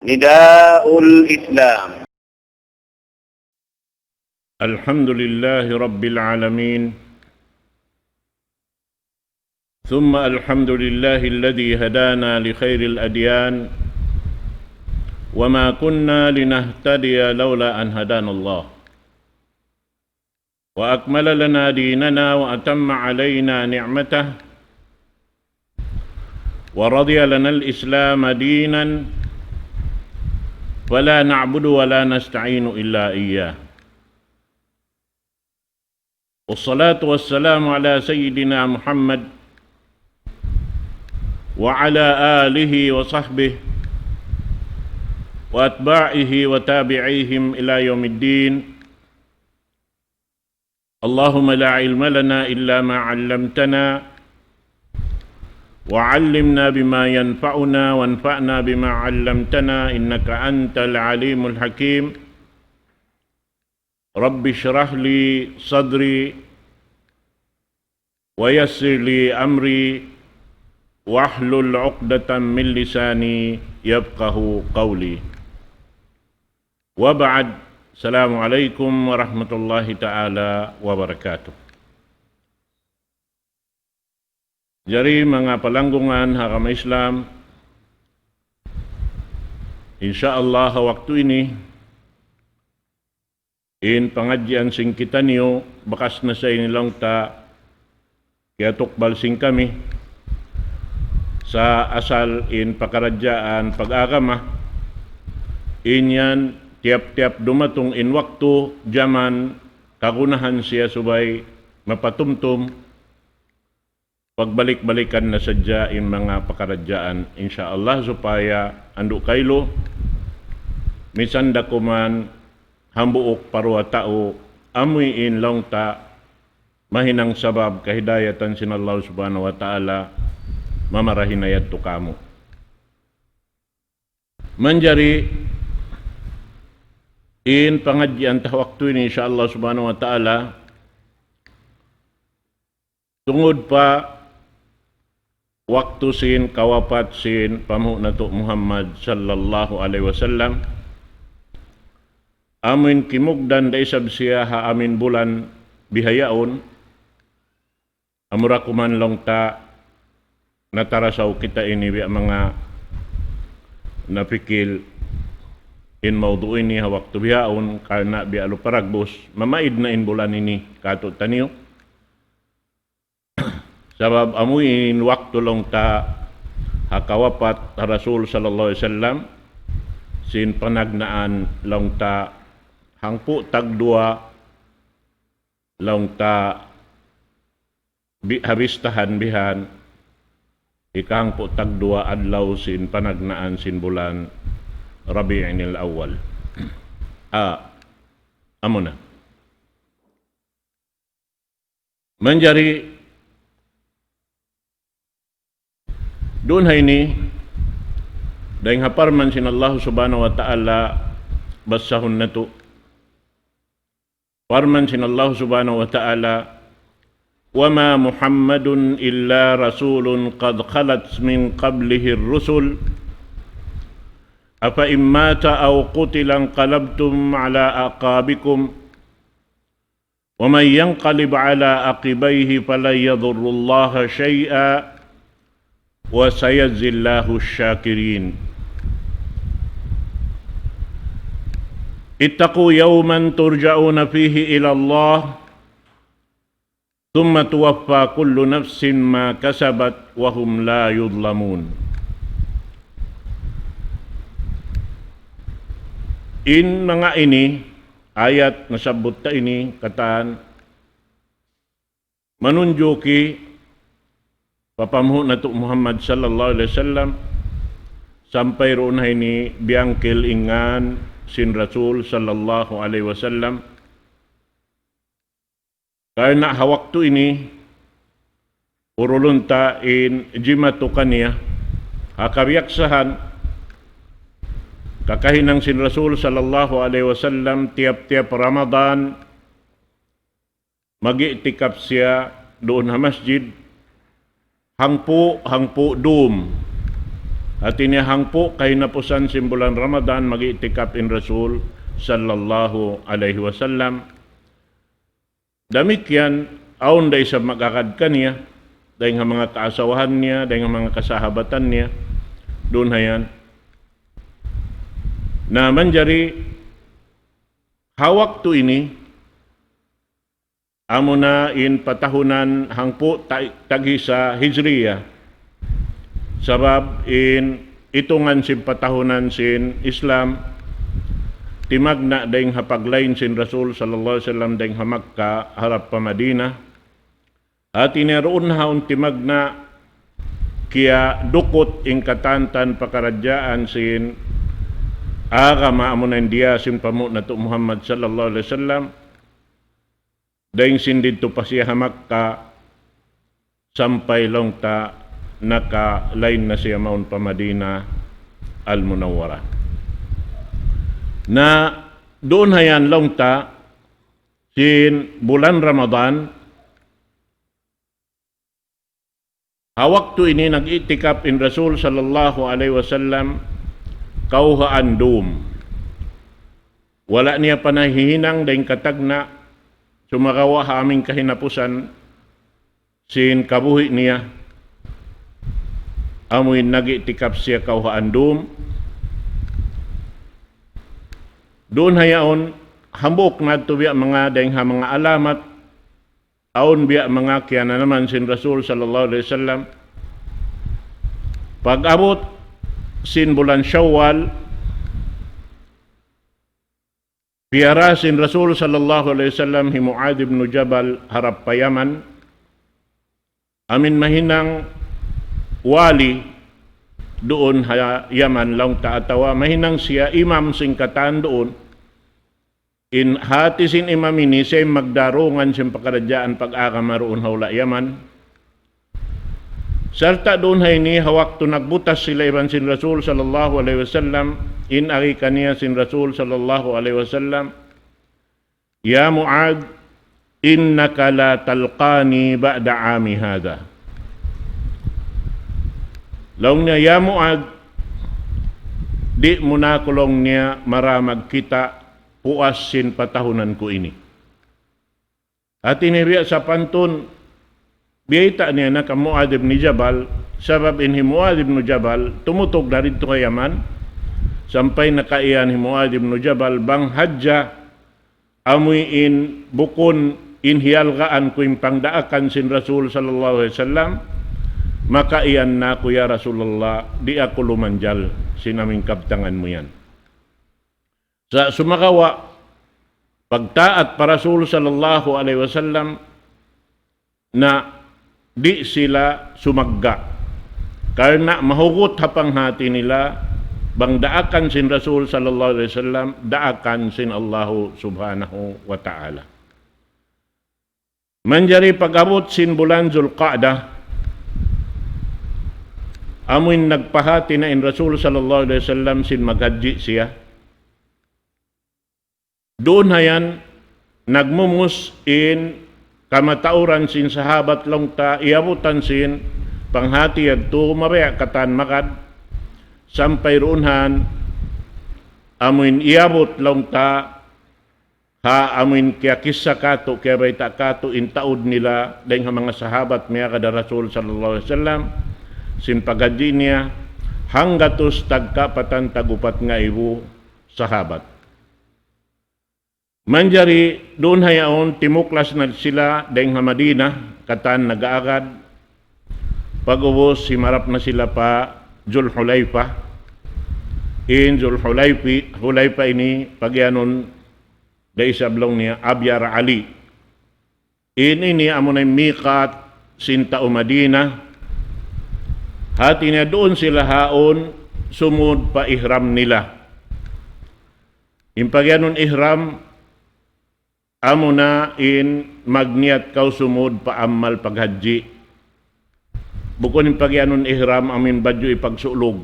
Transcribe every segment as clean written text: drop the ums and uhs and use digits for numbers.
نداء الإسلام. الحمد لله رب العالمين، ثم الحمد لله الذي هدانا لخير الأديان، وما كنا لنهتدي لولا أن هدانا الله، وأكمل لنا ديننا وأتم علينا نعمته، ورضي لنا الإسلام دينا، فلا نعبد ولا نستعين إلا إياه. والصلاة والسلام على سيدنا محمد وعلى آله وصحبه وأتباعه وتابعيهم إلى يوم الدين. اللهم لا علم لنا إلا ما علمتنا، وعلمنا بما ينفعنا وانفعنا بما علمتنا، إنك أنت العليم الحكيم. رب اشرح لي صدري ويسر لي أمري واحلل عقدة من لساني يفقه قولي. وبعد، السلام عليكم ورحمة الله تعالى وبركاته. Jari mga palanggungan hakam Islam, insyaallah waktu ini in pengajian sing kita niyo bakas na sa inilang ta kiatok balsing kami sa asal in pakarajaan pag-agama inyan tiap-tiap dumatong in waktu zaman kagunahan siya subay mapatumtum pagbalik-balikan na sadya in mga pakarajaan insyaallah supaya ando kaylo misan dakuman hambuok parwa tao amoy in long ta mahinang sabab kahidayatan sin Allah subhanahu wa ta'ala mamarahinayat to kamo. Manjari in pangadyan ta waktu ini insyaallah subhanahu wa ta'ala tungod pa waktu sin kawapat sin pamuh nato Muhammad sallallahu alaihi wasallam amin kimugdan da isab siya ha amin bulan bihayaon amura kuman long ta natarasaw kita ini bi mga napikil in mawdu ini ha waktu bihaon karena bi alu paragbos mamaid na in bulan ini kato taniyo sabab amuin waktu long ta hakawapat Rasul sallallahu alaihi wasallam sin panagnaan long ta hangpu tagdua long ta habistahan bihan ikang po tagdua adlaw sin panagnaan sin bulan Rabi'il Awwal. Amo na. Manjari doon hay ni dahing haparman sin Allah subhanahu wa ta'ala basahun na to parman sin Allah subhanahu wa ta'ala وَمَا مُحَمَّدٌ إِلَّا رَسُولٌ قَدْ خَلَتْ مِنْ قَبْلِهِ الرُّسُلُ أَفَإِنْ مَاتَ أَوْ قُتِلَ انقَلَبْتُمْ عَلَى أَعْقَابِكُمْ وَمَنْ يَنْقَلِبْ عَلَى عَقِبَيْهِ فَلَنْ يَضُرَّ اللَّهَ شَيْئًا وَسَيَجْزِي اللَّهُ الشَّاكِرِينَ اتقوا يوما ترجعون فيه إلى الله ثم توفى كل نفس ما كسبت وهم لا يظلمون. In mga ini ayat nasabot ta ini kataan manunjuki papamuh nato Muhammad sallallahu alaihi wasallam sampai roon ini biangkil ingan sin Rasul sallallahu alaihi wasallam karena hawaktu ini urulunta in jimatu kaniya hakabiyaksahan kakahinang sin Rasul sallallahu alaihi wasallam tiap-tiap Ramadan mag-i'tikaf siya doon sa masjid hangpo dum At inihang po kay napusan simbulan Ramadan mag-itikap in Rasul sallallahu alaihi wasallam. Damit yan, aon day sa magakad kaniya, dahil nga mga kaasawahan niya, dahil nga mga kasahabatan niya, doon hayan. Na manjari, hawak to ini, amo na in patahunan hangpo tagi sa Hijriya, sabab in itungan sin patahunan sin Islam, timag na dahing hapaglain sin Rasul sallallahu alaihi wasallam dahing hamakka harap pa Madina, at iniroon haon timag na kaya dukot ing katantan pakaradyaan sin aga maamunan dia sin pamu na to Muhammad sallallahu alaihi wasallam dahing sin dito pa siya hamakka sampay long ta nakalain na siya maun pa Madina al-Munawwara. Na doon hayan long ta sin bulan Ramadan, hawak to ini nag-itikap in Rasul sallallahu alaihi wasallam kauhaan dum. Wala niya panahihinang dahing katagna sumakawa ha aming kahinapusan sin kabuhi niya. Amoy nag-itikap siya kauhaan dum. Doon hayaon hambok na ito biya mga dahing ha mga alamat aon biya mga kaya na naman sin Rasul sallallahu alaihi wasallam. Pag-abot sin bulan Syawal, piyara sin Rasul sallallahu alaihi wasallam hi Muad ibn Jabal harap pa Yaman. Amin mahinang wali doon ha Yaman lang taatawa. Mahinang siya imam singkatan doon. In hati sin imam ini siya magdarungan sin pakaradyaan pag-akamaroon haula Yaman. Sarta doon hay ni hawak to nagbutas sila iban sin Rasul sallallahu alaihi wasallam in ari kaniya sin Rasul sallallahu alaihi wasallam, ya Muad, innaka la talqani ba'da ami hada. Long niya, ya Muad, di mo na kulong niya maramag kita puas sin patahunan ko ini. At inibiya sa pantun, biyita niya na ka Muad ibn Jabal, sabab inhi Muad ibn Jabal, tumutog na rin kay Yaman, sampay nakaiyan ni Muad ibn Jabal, bang hadja, amoy in bukon inhialgaan ko yung pangdaakan sin Rasul sallallahu alaihi wasallam, makaiyan na ko ya Rasulullah, di ako lumanjal, sinaming kabtangan mo yan. Sa sumakawa, pagtaat pa Rasul sallallahu alaihi wasallam na di sila sumagga. Karena mahugot hapang hati nila, bang daakan sin Rasul sallallahu alaihi wasallam, daakan sin Allahu subhanahu wa ta'ala. Manjari pag-abot sin bulan Zulqa'dah, amuin nagpahati na in Rasul sallallahu alaihi wasallam sin maghaji siya. Doon hayan nagmumus in kamatauran sin sahabat long ta iabutan sin panghati adto mabaya katan makad sampay runhan amuin iabot long ta ha amuin kaya kisa kato kaya bayta kato in taud nila dahil mga sahabat miya kada Rasul sallallahu alaihi wasallam sin paghaji niya hanggatos tagkapatan tagupat nga ibu sahabat. Manjari doon hayaon timuklas na sila dahil Madina katan nag-aagad. Pag-ubos simarap na sila pa Zulhulayfa. In Zulhulayfa ini pagyanon da isablong niya Abyar Ali. Ini amo na mikat sinta o Madina. Hati niya doon sila haon sumud pa ihram nila. In pagyanon ihram amo na in magniat kau sumud pa amal paghaji. Bukod yung pagyanon ihram amin badyo ipagsulog.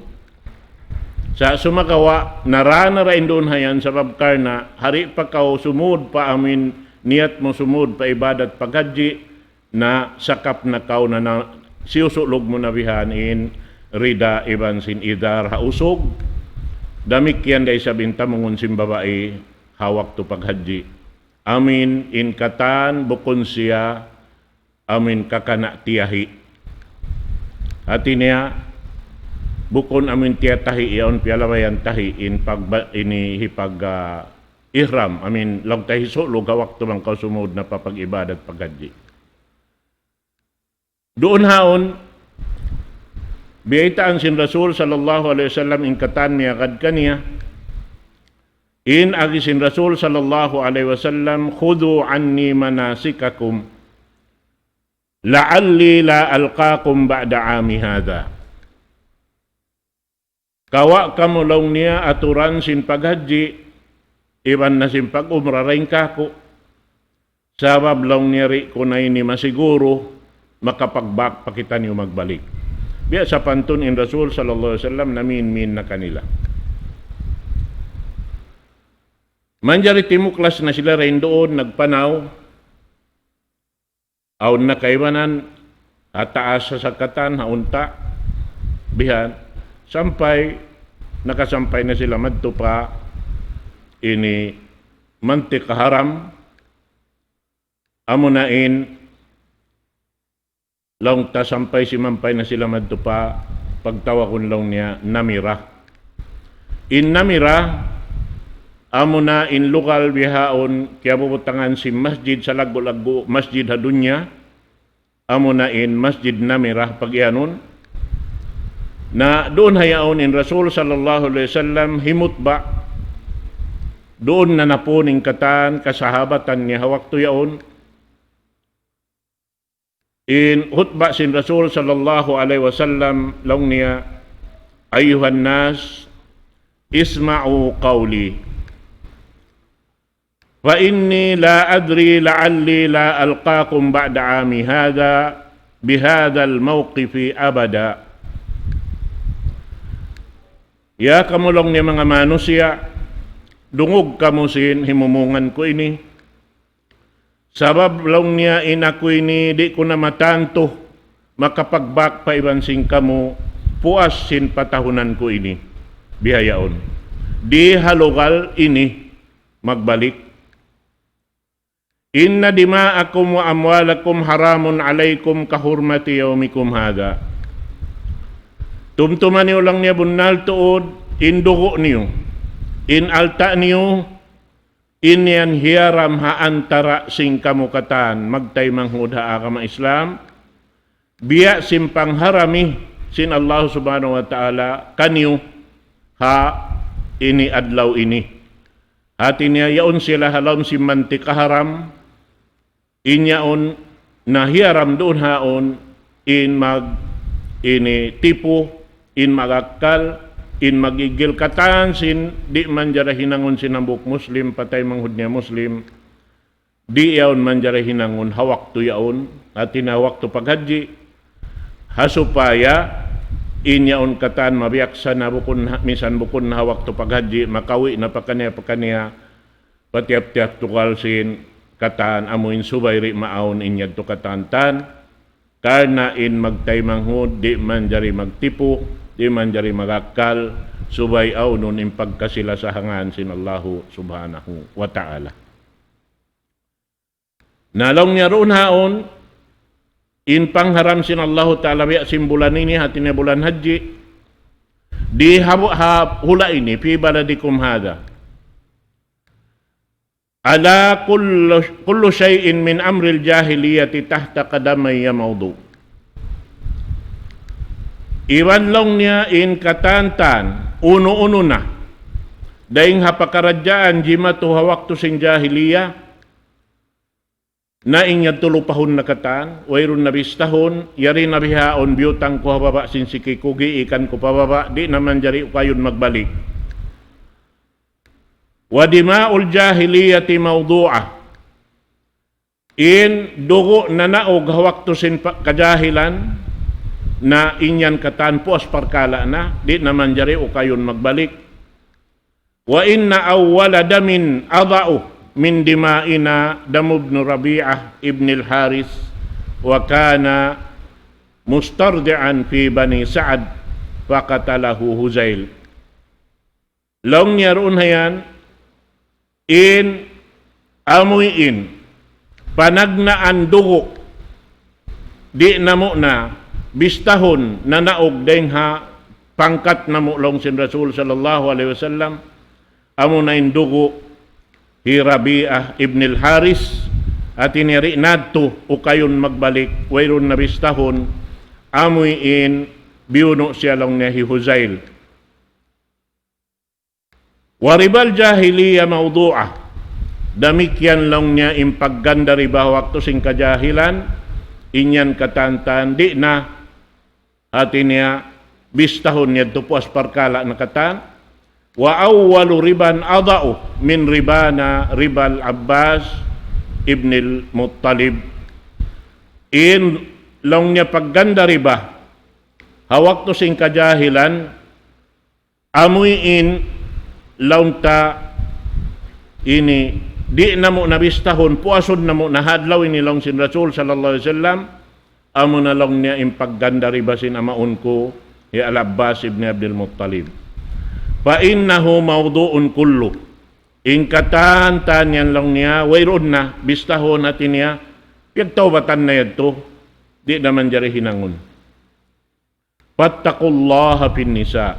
Sa sumakawa, narana rin doon hayan sa babkarna, hari pa kau sumud pa amin niat mo sumud pa ibadat paghaji na sakap na kau na siusulog mo na bihan in Rida Iban Sin Idar hausog. Damikyan day sa bintamungon sin babae hawak to paghaji. Amin in katan bukon siya amin kakana tiyahi. Hati niya bukon amin tiya tahi iyon pialawayan tahi in ini hipag ihram amin lag tahi solo gawak to mang kausumod na papag-ibadat paghaji. Doon haon biyaitaan sin Rasul sallallahu alaihi wasallam in katan miyakad kaniya in agi sin Rasul sallallahu alaihi wasallam khudu anni manasikakum la'alli la alqakum ba'da ami hadha. Kawa kamo long niya aturan sin paghaji iban na sin pag-umra rain kako sabab long niya ri ko na ini masiguro makapagbak pakita niyo magbalik. Biya sa pantun in Rasul sallallahu alaihi wasallam namin na kanila. Manjari timuklas na sila rin doon nagpanaw aun na kaibanan at taas sa sakatan haunta bihan sampay nakasampay na sila madto pa ini mantik haram amunain long ta sampay si mampay na sila madto pa pagtawa kun long niya namira. In namira amuna in lokal bihaon kaya bubutangan si masjid sa lago-lago masjid hadunya amuna in masjid namira pagyanon na doon hayaon in Rasul sallallahu alaihi wasallam himut ba doon na napuning katan kasahabatan niya hawak to yaon. In hutba sin Rasul sallallahu alaihi wasallam long niya ayuhan nas isma'u qawli fa inni la adri la'alli la alqakum ba'da ami hadha bihadha al-mawqifi abada. Ya kamulong niya mga manusia dungog kamusin himumungan ko ini sabab long niya inaku ini di ko na matanto makapagbak pa ibansing kamo puas sin patahunan ko ini bihayaon di halugal ini magbalik. Inna dima'akum wa amwalakum haramun alaikum kahurmati yaumikum hada. Tumtuman niyo lang niya bunal tuod in dugo niyo in alta niyo inyan hiyaram ha antara sing kamukatan magtay manghud ha akama Islam biya simpang harami sin Allah subhanahu wa ta'ala kanyo ha ini adlaw ini hati niya yaon sila halom si mantik haram inyaon na hiyaram doon haon in mag ini tipu in magakal in magigil katan sin di manjara hinangon sinambuk muslim patay manghud niya muslim di yaon manjara hinangon hawak to yaon at tinawak to paghaji hasupaya in yaon katan mabiyaksa na bukon misan bukon na hawak to paghaji makawi na pakaniya patiap-tiap tukal sin katan amuin subayri maawon inyad to katantan karna in magtay manghud di manjari magtipu di manjari magakal subay aw nun in pagkasilasahangan sin Allahu subhanahu wa ta'ala. Nalong niya roon haon in pangharam sin Allahu ta'ala biya simbulan ini hati na bulan haji di hula ini fi baladikum hada ala kullu shay'in min amril jahiliyati tahta qadamay mawdu. Iwan long niya in katantan uno-uno na daing hapakaradyaan jima to hawak to sing jahiliya na inyad tulupahon na katan wairun nabistahon yari nabihaon biyutang ko hababa sin sikikugi ikan ko pababa di naman jari ukayon magbalik wa dima'ul jahiliyati mawdu'ah in dugo na naog hawak to sin kajahilan na inyan katan po asparkala na di naman jari ukayon magbalik wa inna awwala damin adau min dima'ina damu ibn Rabi'ah ibn al-Haris wa kana mustardi'an fi bani Sa'ad faqatalahu Huzail. Long niya roon hayan in amuyin panagnaan dugo di namo na bistahon na naog dengha pangkat namo long sin Rasul sallallahu alaihi wasallam amo na indugo hi Rabi'ah ibn al-Haris at iniri nadto ukayon magbalik wayron na bistahon amoy in biuno siya long niya hi Huzail. Waribal jahiliya mawdu'ah damikyan long niya impagganda riba wakto sing kajahilan inyan katantan di na atin niya bistahon niya tupuas parkala na katan wa awwalu riban adau min ribana ribal Abbas ibn al-Muttalib in long niya pagganda riba hawak to sing kajahilan amoy in long ta ini di namo nabistahon puasod namo nahadlaw ini long sin Rasul sallallahu alaihi wasallam amo na long niya impagganda riba sin amaon ko ya Al-Abbas ibn Abdul Muttalib fa innahu mawdu'un kullu in katan tanyan long niya wayron na bistahon natin niya pagtawbatan na yadto di naman jari hinangon fattaqullaha fin nisa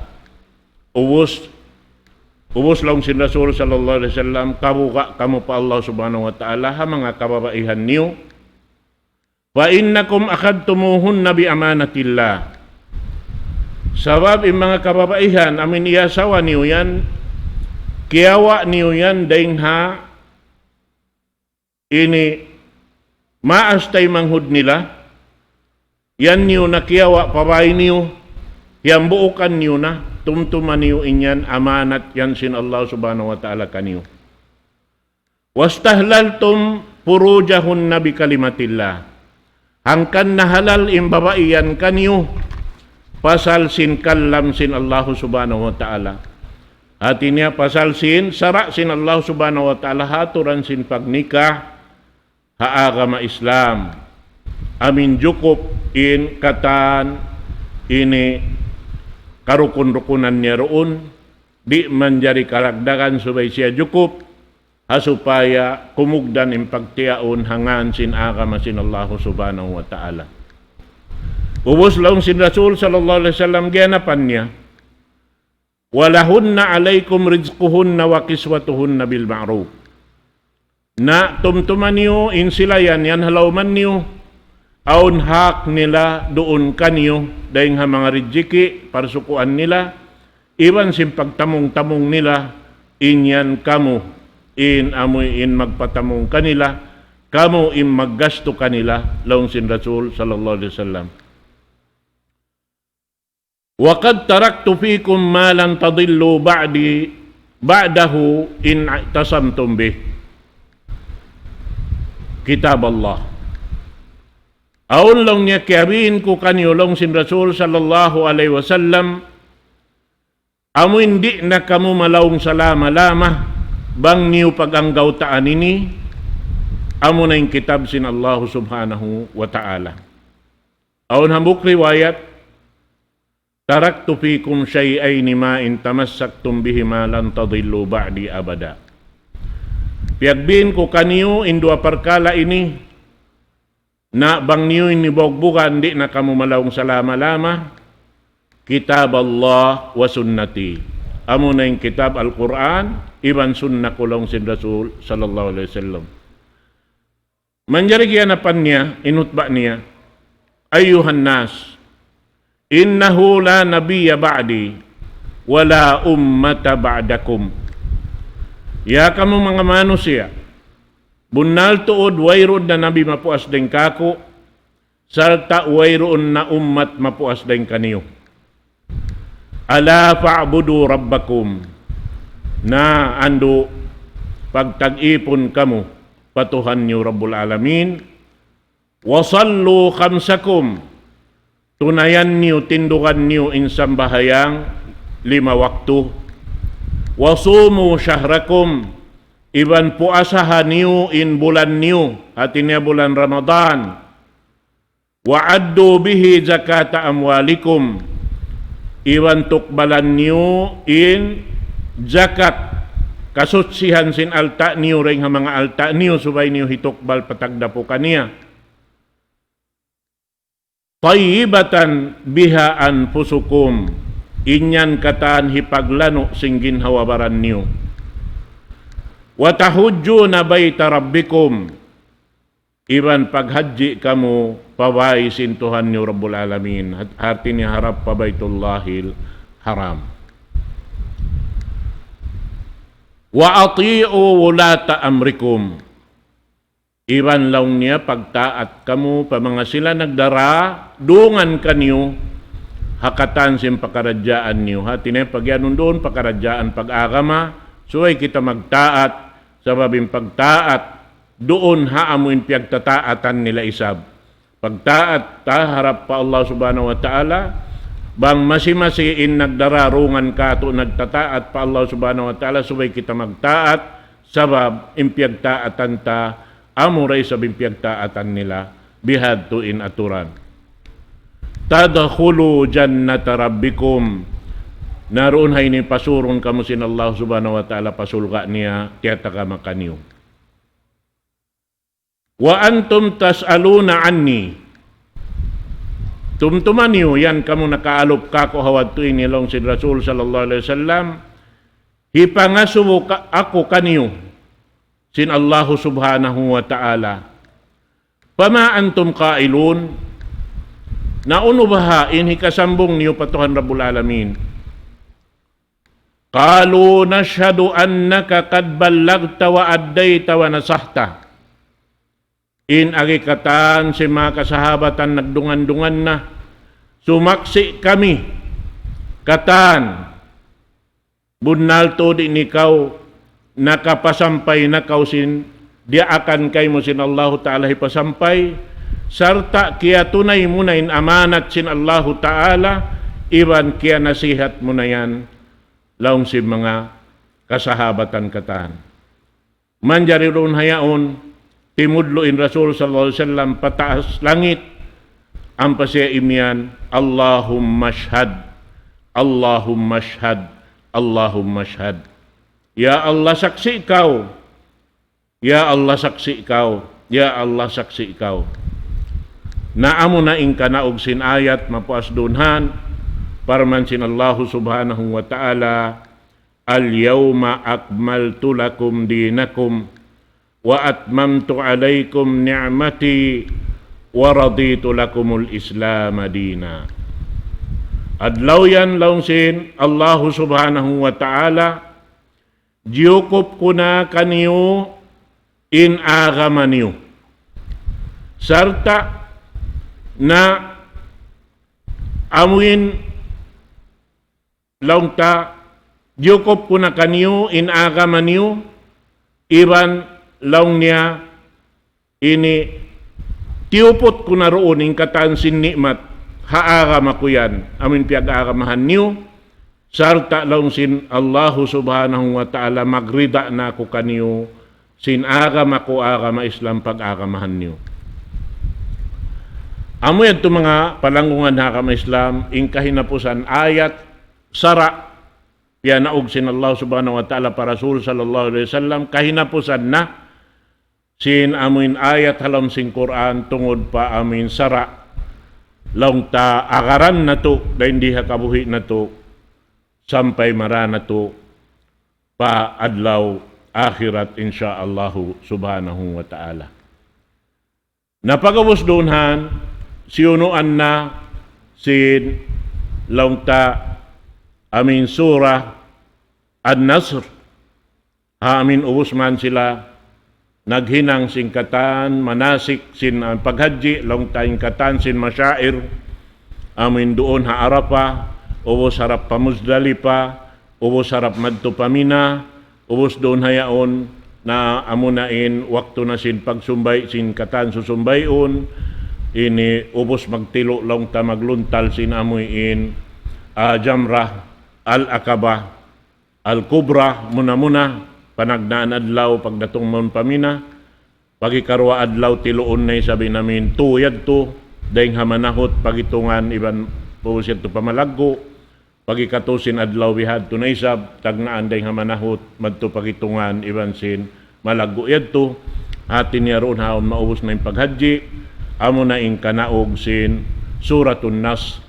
Ubos lang si Rasul sallallahu alaihi wasallam kabuka kamu pa Allah subhanahu wa ta'ala ha mga kababaihan niyo fa innakum akhadtumuhunna bi amanatillah sabab yung mga kababaihan amin iyasawa niyo yan kiyawa niyo yan daing ha ini maastay manghud nila yan niyo na kiyawa pabay niyo yan buukan niyo na tumtuman niyo inyan amanat yan sin Allah subhanahu wa ta'ala kaniyo. Wastahlaltum furujahunna bi kalimatillah. Hangkan na halal imbabaiyan kaniyo pasal sin kallam sin Allah subhanahu wa ta'ala. Hati niya pasal sin sara sin Allah subhanahu wa ta'ala haturan sin pagnikah haagama Islam. Amin jukup in katan ini karukun-rukunan niya roon, di manjari karagdagan subay siya jukup, hasupaya kumugdan impagtiaon hangan sin agama sin Allah subhanahu wa ta'ala. Ubos lang sin Rasul sallallahu alaihi wasallam ganapan niya, walahunna alaikum rizquhunna wa kiswatuhunna bil ma'ruf. Na tumtuman niyo insilayan yan halawman niyo, aun hak nila doon kanyo dahil nga mga rijiki parsukuan nila iwan sim pagtamong-tamong nila inyan kamo in amoy in magpatamong kanila kamo in maggasto kanila laong sin Rasul sallallahu alaihi wasallam wa qad taraktu fikum ma lan tadillu ba'dahu in tasamtum bih kitab Allah. Aun long niya kiabiin ko kanyo long sin Rasul sallallahu alaihi wasallam amo hindi na kamo malawong salama-lama bang niyo paganggaw taan ini amo na yung kitab sin Allah subhanahu wa ta'ala. Aun hambuk riwayat taraktu fikum syai'aini ma in tamassaktum bihima lan tadillu ba'di abada. Piagbiin ko kanyo in dua perkala ini na bang niyo inibogbukan di na kamu malawong salama-lama kitab Allah wa sunnati amo na yung kitab Al-Quran iban sunnah kulong sin Rasul sallallahu alaihi wasallam manjari giyanapan niya inutba niya ayuhan nas innahu la nabiyya ba'di wala ummata ba'dakum ya kamu mga manusia bunal tuod wayroon na nabi mapuas den kako sarta wayroon na ummat mapuas den kaniyo. Ala fa'budu rabbakum na ando pagtag-ipon kamo patuhan niyo Rabbul Alamin wasallu khamsakum tunayan niyo tindukan niyo insang bahayang 5 waktu wasumu syahrakum iban puasahan niyo in bulan niyo hati niya bulan Ramadan wa addu bihi zakata amwalikum iwan tukbalan niyo in zakat kasutsihan sin alta niyo ring ha mga alta niyo subay niyo hitukbal patagda po kaniya. Tayyibatan biha anfusukum, inyan katan hipaglano sing ginhawabaran niyo. Wa tahujjuna baita rabbikum, iban paghadji kamu pawai sintuhan niyo Rabbul Alamin, hati ni harap pa Baitullahil Haram. Wa ati'u wulata amrikum, iban laung niya pagtaat kamu pa mga sila nagdara dungan kanyo hakatan sim pakaradjaan niyo. Hati na pagyanun doon pakaradjaan pag-agama suway kita magtaat sa babing pagtaat doon haamuin piyagtataatan nila isab. Pagtaat ta harap pa Allah subhanahu wa ta'ala bang masi-masiin nagdararungan ka to nagtataat pa Allah subhanahu wa ta'ala subay kita magtaat sabab impiyagtaatan ta amuray sa impiyagtaatan nila bihad to in aturan. Tadkhulu jannata rabbikum, naroon hay ni pasurong kamo sin Allah subhanahu wa ta'ala pasulga niya tiyata ka makaniyo. Wa antum tas'aluna anni, tumtuman niyo yan kamo nakaalop kako hawad to inilong si Rasul sallallahu alaihi wasallam hipangasubo ako kaniyo sin Allah subhanahu wa ta'ala. Pama antum qailun, nauno bahain hikasambong niyo patuhan Rabbul Alamin. Qalu nashhadu annaka qad ballagta wa addayta wa nasahta. In agikatan si mga kasahabatan nagdungan-dungan na sumaksi kami katan bunal to di nikaw nakapasampay na kausin dia akan kay mo sin Allah Ta'ala hipasampay sarta kiya tunay mo na in amanat sin Allah Ta'ala iban kiya nasihat mo na yan laong si mga kasahabatan katan. Manjari ron hayaon timudlo in Rasul sallallahu alaihi wasallam pataas langit ang pasya imyan Allahumma shhad, Allahumma shhad, Allahumma shhad. Ya Allah saksi ikaw, ya Allah saksi ikaw, ya Allah saksi ikaw. Naamo na ing kanaog sin ayat mapuas dunhan parman sin Allah subhanahu wa ta'ala al-yawma akmaltu lakum dinakum wa atmamtu alaykum ni'mati wa raditu lakumul Islam dina. Adlaw yan laung sin Allah subhanahu wa ta'ala jiyukop ko na kaniyo in agama niyo sarta na amuin laung ta jiyukop ko na kaniyo in agama niyo iban laung niya ini tiupot ko na roon in katansin nikmat haagama ko yan amin piag-agamahan niyo sarta laung sin Allah subhanahu wa ta'ala magrida na ko kaniyo sin agama ko agama Islam pag-agamahan niyo. Amo yan mga palangungan agama Islam in kahinapusan ayat sara yan naog sin Allah subhanahu wa ta'ala para Rasul sallallahu alaihi wasallam kahinapusan na sin amin ayat halam sing Quran tungod pa amin sara laung ta agaran na to da hindi hakabuhi na to sampai marana to pa adlaw akhirat insyaallah subhanahu wa ta'ala. Napagawos doonhan siyunuan na sin laung ta amin surah An-Nasr amin ubos man sila naghinang singkatan manasik sin paghadji laung tayong katan sin masyair amin doon ha Arafah ubos harap pa Muzdalifah ubos harap madto pamina ubos doon hayaon na amunain waktu na sin pagsumbay sin katan susumbayon ini ubos magtilo laung ta magluntal sin amuin Jamrah al-Aqabah al-Kubra muna panagnaan adlaw pagdatong mon pamina pagikarwa adlaw tiluon nay sabi namin tuyad to daing hamanahot pagitungan iban pusit to pamalaggo pagikatusin adlaw bihad to na isab tagnaan day nga manahot madto pagitungan iban sin malago yadto atin niya roon haon maubos na yung paghaji amo na ing kanaog sin suratun nas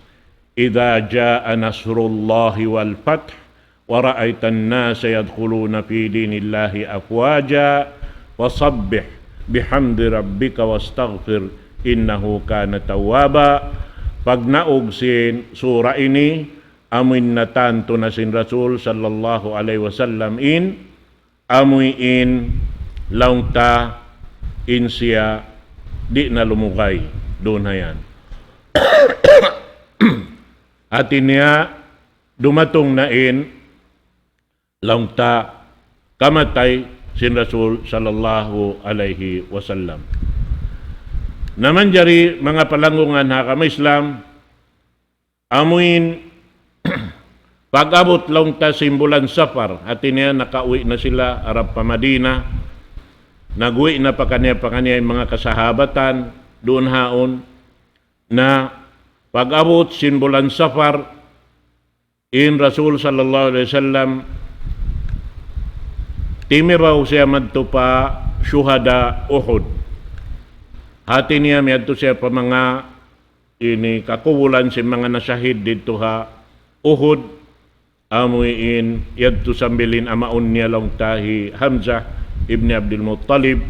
idza jaa nasrullahi wal fath wa ra'aitan nasa yadkhuluna fi dinillahi afwaja wasabbih bihamdi rabbika wastaghfir innahu kana tawwaba. Pag naog sin sura ini amin na tanto na sin Rasul sallallahu alaihi wasallam amoy in laungta in siya di na lumukay doon hayan. Atin niya dumatong na in laungta kamatay sin Rasul sallallahu alaihi wasallam. Naman jari mga palangungan hakama Islam amuin pag-abot lang ta simbulan Safar, atin niya nakauwi na sila Arab pa Madina, nag-uwi na pa kanya yung mga kasahabatan, doon haon, na pag-abot simbulan Safar, in Rasul sallallahu alaihi wasallam, timiraw siya madto pa syuhada Uhud. Hati niya miyadto siya pa mga ini kakubulan si mga nasahid dito ha Uhud, amuin yadto sambilin amaon niya lang tahi Hamzah ibn Abdul Muttalib.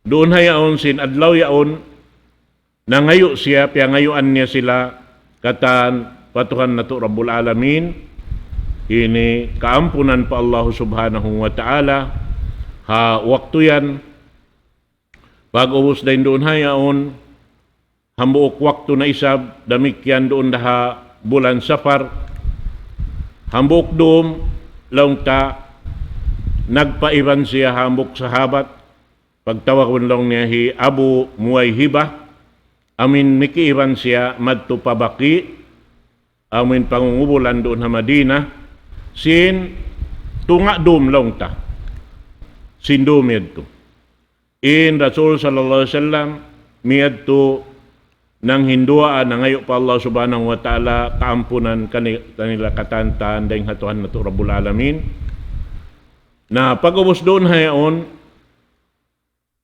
Doon hayaon sin adlaw yaon nangayo siya ngayuan niya sila katan patuhan nato Rabbul Alamin ini kaampunan pa Allah subhanahu wa ta'ala ha waktu yan pag ubos din doon hayaon hambuok waktu na isab damikyan doon daha bulan Safar hambuk dum laungta nagpaiban siya hambuk sahabat pagtawagon lang niya hi Abu Muwayhibah amin mikiiban siya madto pabaki amin pangungubulan doon sa Madina sin tunga dum laungta sin dumid to in Rasul sallallahu alaihi wasallam miyad to nang hindua na ngayo pa Allah subhanahu wa ta'ala kaampunan kanila katantan dahil hatuhan na to Rabbul Alamin na pag-ubos doon hayaon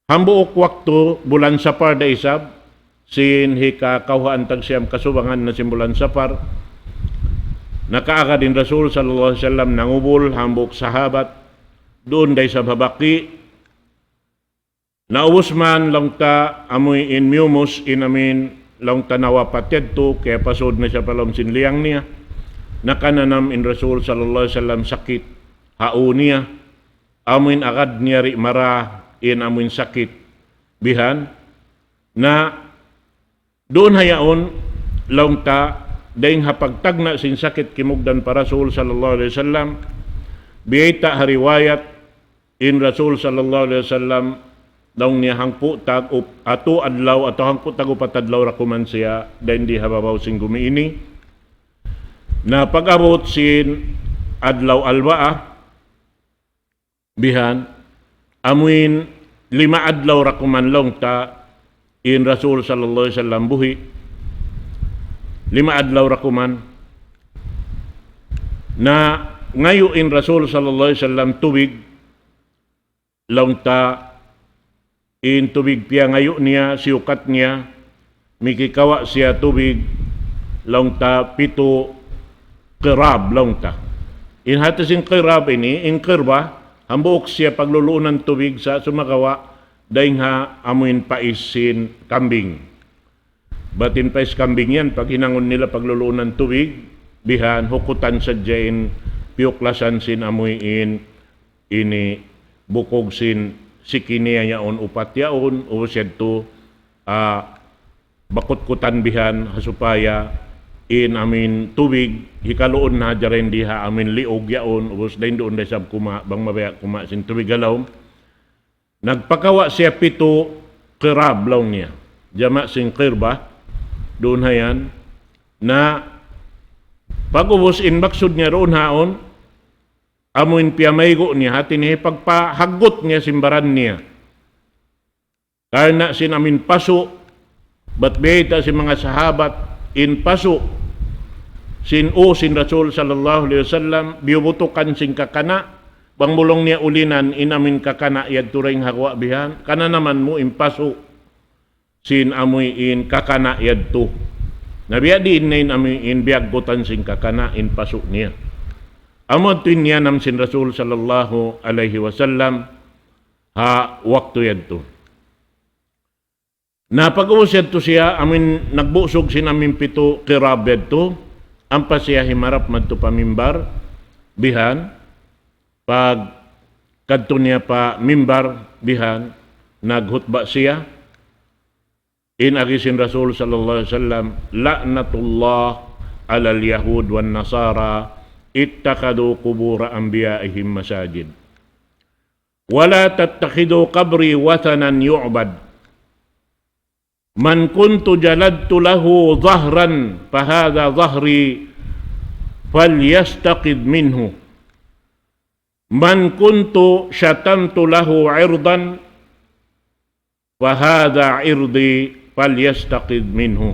hambuok waktu bulan Safar da isab sin hika kauhaan tag siyam kasubangan na simbulan Safar nakaaga din Rasul sallallahu alaihi wasallam nangubol hambuk sahabat doon day sa babaki naubos man lang ta amoy in mumus in amin lang tanawa patyad to, kaya pasod na siya palam sinliyang niya. Nakananam in Rasul sallallahu alaihi wasallam sakit, hao niya. Amin agad niya ri mara in amin sakit. Bihan, na doon hayaon, lang ta, dahing hapagtagna sin sakit kimugdan pa Rasul sallallahu alaihi wasallam. Biyayta hariwayat in Rasul sallallahu alaihi wasallam daw niya hangpo tag ato adlaw ato hangpo tag upat adlaw rakuman siya dahil di hababaw sing gumiini na pag-abot sin adlaw albaa bihan amuin 5 adlaw rakuman long ta in Rasul sallallahu alaihi wasallam buhi 5 adlaw rakuman na ngayo in Rasul sallallahu alaihi wasallam tubig long ta in tubig piya ngayo niya, siukat niya, mikikawa siya tubig, laungta 7 kirab laungta. In hatasing kirab ini, in kirba, hambuok siya pagluluunan tubig sa sumakawa, dahing ha amuin paisin kambing. Batin pais kambing yan, pag hinangon nila pagluluunan tubig, bihan, hukutan sa dyan, piuklasan sin amuin, ini bukog sin sikiniya yaon upat yaon o siyento bakut-kutan bihan hasupaya in amin tubig hikaluon na dyan diha amin liog yaon o dahin doon dahi sab kuma bang mabaya kuma sin tubig galaw nagpakawa siya 7 kirab law niya jama sin kirba doon hayan na pag-ubos in baksud niya roon haon amuin piyamaygo niya hatin niya pagpahagot niya simbaran niya karena sin amin paso bat beta si mga sahabat in paso sin Rasul sallallahu alaihi wasallam biubutukan sing kakana bang mulong niya ulinan inamin kakana yad turing hakwa bihan kana naman mo impaso sin amoy in kakana yad tu nabiya di inain amoy in biaggutan sing kakana in paso niya amod tin niya nam sin Rasul sallallahu alaihi wasallam ha waktu yad tu na pag-uusad to siya amin nagbusog sin amin pito kirabed to ampa siya himarap madto pamimbar bihan pag kadto niya pa mimbar bihan naghutba siya inagisin Rasul sallallahu alaihi wasallam la'natullah alal yahud wan nasara ittakhadhu qubur anbiya'ihim masajid wala tattakhidhu qabri wathanan yu'bad man kuntu jaladtu lahu dhahran fahadha dhahri falyastaqid minhu man kuntu syatamtu lahu irdan fahadha irdi falyastaqid minhu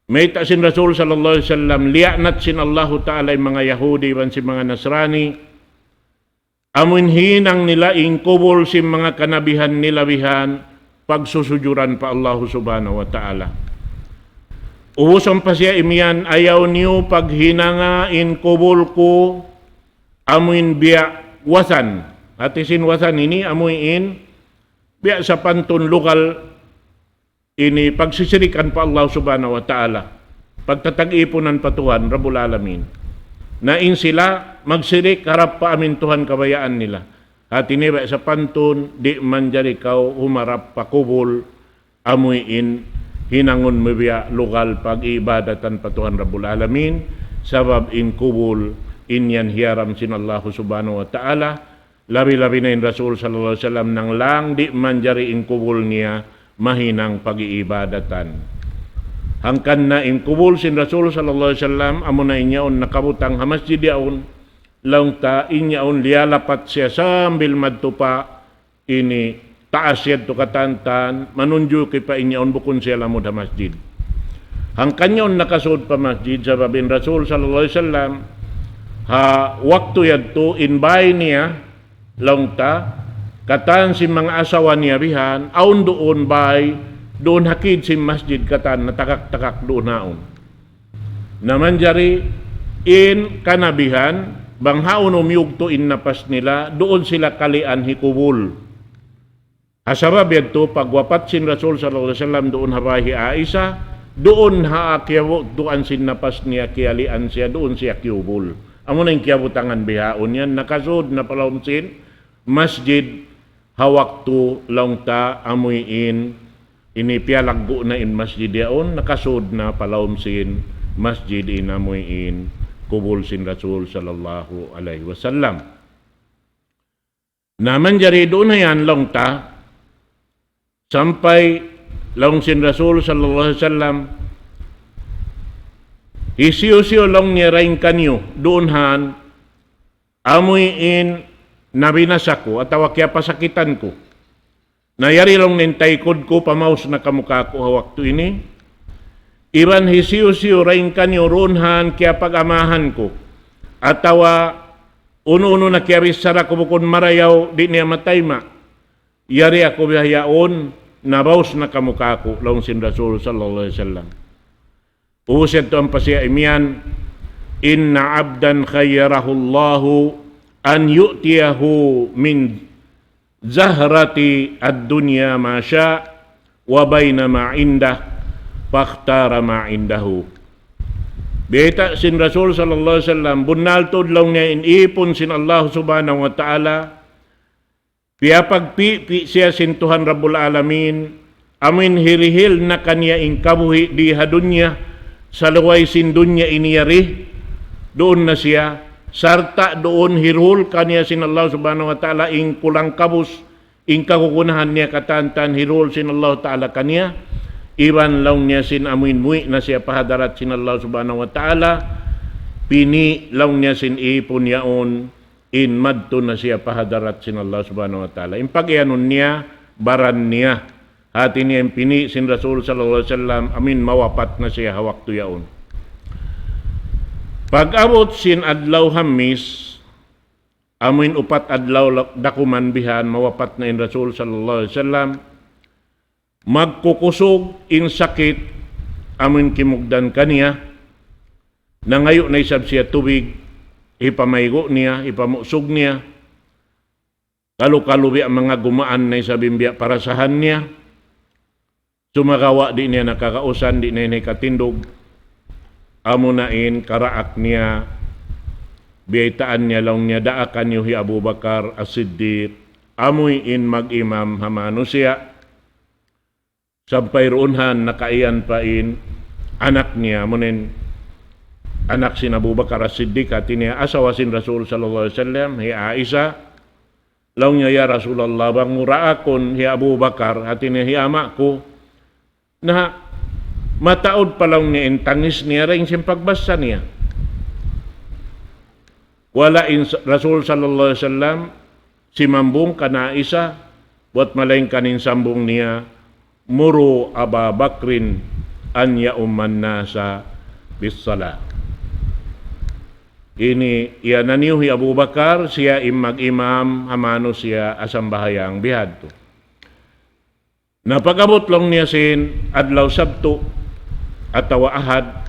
may sin Rasul sallallahu alaihi wasallam li'anat sin Allah ta'ala yung mga Yahudi ban si mga Nasrani amun hinang nila inkubol si mga kanabihan nila bihan pagsusujuran pa Allah subhanahu wa ta'ala ubusan pa siya imiyan ayaw niyo paghinanga inkubol ko amuin biya wasan at isin wasan ini amuin biya sa pantun lokal ini pagsisirikan pa Allah subhanahu wa ta'ala pagtatag-ipunan pa Tuhan Rabbul Alamin na in sila magsirik harap pa amin Tuhan kabayaan nila at ini biya sa pantun di man jari kau humarap pa kubol amuin hinangon mo biya lokal pag-ibadatan pa Tuhan Rabbul Alamin sabab in kubol inyan hiyaram sin Allah subhanahu wa ta'ala labi-labi na in Rasul sallallahu alaihi wasallam nang lang di manjari in kubul niya mahinang pag-iibadatan hangkan na in kubul sin Rasul sallallahu alaihi wasallam amo na inyaon nakabutang ha masjid yaon laung ta inyaon lialapat siya sambil madtupa ini taas yad to katantan manunju kay pa inyaon bukon siya lamod ha masjid hangkan yaon nakasud pa masjid sabab in Rasul sallallahu alaihi wasallam ha waktu yadto inbay niya langta katan si mga asawa niya bihan aun doon bay doon hakid si masjid katan natakak-takak doon naon naman jari in kanabihan bang haon umyugto in napas nila doon sila kalian hikubul hasabab yadto pagwapat sin Rasul sallallahu alaihi wasallam doon habahi Aisha doon haakyawo doon sin napas niya kialian siya doon siya kiubul amo na yung kiabutangan bihaon yan nakasud na palawmsin masjid hawakto langta amuyin ini pialaggo na in masjid yaon nakasud na palawmsin masjid in amuyin kubul sin Rasul sallallahu alaihi wasallam naman jari doon na yan langta sampai lawmsin Rasul sallallahu alaihi wasallam isiyo-siyo lang niya rin kanyo doon han amoy in nabinasa ko at kaya pasakitan ko nayari lang nintaykod ko pamaus na kamukha ko hawak to ini iban isiyo-siyo rin kanyo roon han kaya pagamahan ko at uno-uno na kaya risara ko bukon marayaw di niya matayma yari ako bihayaon nabaus na kamukha ko lang sin Rasul sallallahu alaihi wasallam uusad to ang pasya imiyan inna abdan khayyarahu Allahu an yu'tiyahu min zahrati ad-dunya ma sya wa bayna ma indah fakhtara ma indahu beta sin Rasul sallallahu alaihi wasallam bunaltod lang niya inipon sin Allah subhanahu wa ta'ala piya pagpipi siya sin Tuhan Rabbul Alamin amin hirihil na kanya in kabuhi di hadunya sa luway sin dunya iniyari doon na siya sarta doon hirul kanya sin Allah subhanahu wa ta'ala ing kulang kabus ing kakukunahan niya katantan hirul sin Allah ta'ala kanya iban lang niya sin amuin muwi na siya pahadarat sin Allah subhanahu wa ta'ala pini lang niya sin ipon yaon in madto na siya pahadarat sin Allah subhanahu wa ta'ala in pagyanon niya baran niya hati niya pini sin Rasul sallallahu alaihi wasallam amin mawapat na siya hawak to yaon Pag-abot sin adlaw Hamis, amin upat adlaw dakuman bihan mawapat na in Rasul sallallahu alaihi wasallam, magkukusog in sakit amin kimugdan kaniya, na ngayon na isab siya tubig, ipamaygo niya, ipamusog niya, kalubi ang mga gumaan na isabimbiya para sahan niya, sumagawa di niya nakakausan, di niya katindog, amunain karaak niya, biyaitaan niya lang niya, daakan niyo hi Abu Bakar as-Siddiq, amuin mag-imam hamano siya, sampay roonhan nakaiyan pain, anak niya, munin, anak sin Abu Bakar as-Siddiq, at niya asawasin Rasul sallallahu alaihi wasallam, hi Aisha, law niya, ya Rasulullah, bangura akon hi Abu Bakar, at niya hi ama ko, na mataod pa lang niya, intangis niya rin siyang pagbasa niya. Wala in Rasul sallallahu alaihi wasallam, si mambung kana isa, buat malayng kanin sambung niya, muru Aba Bakrin an ya'umman nasa bis-sala. Ini iyananiw hi Abu Bakar, siya mag-imam, hamano siya asambahayang bihad to. Napagabot lang niya sin adlaw Sabto at Ahad,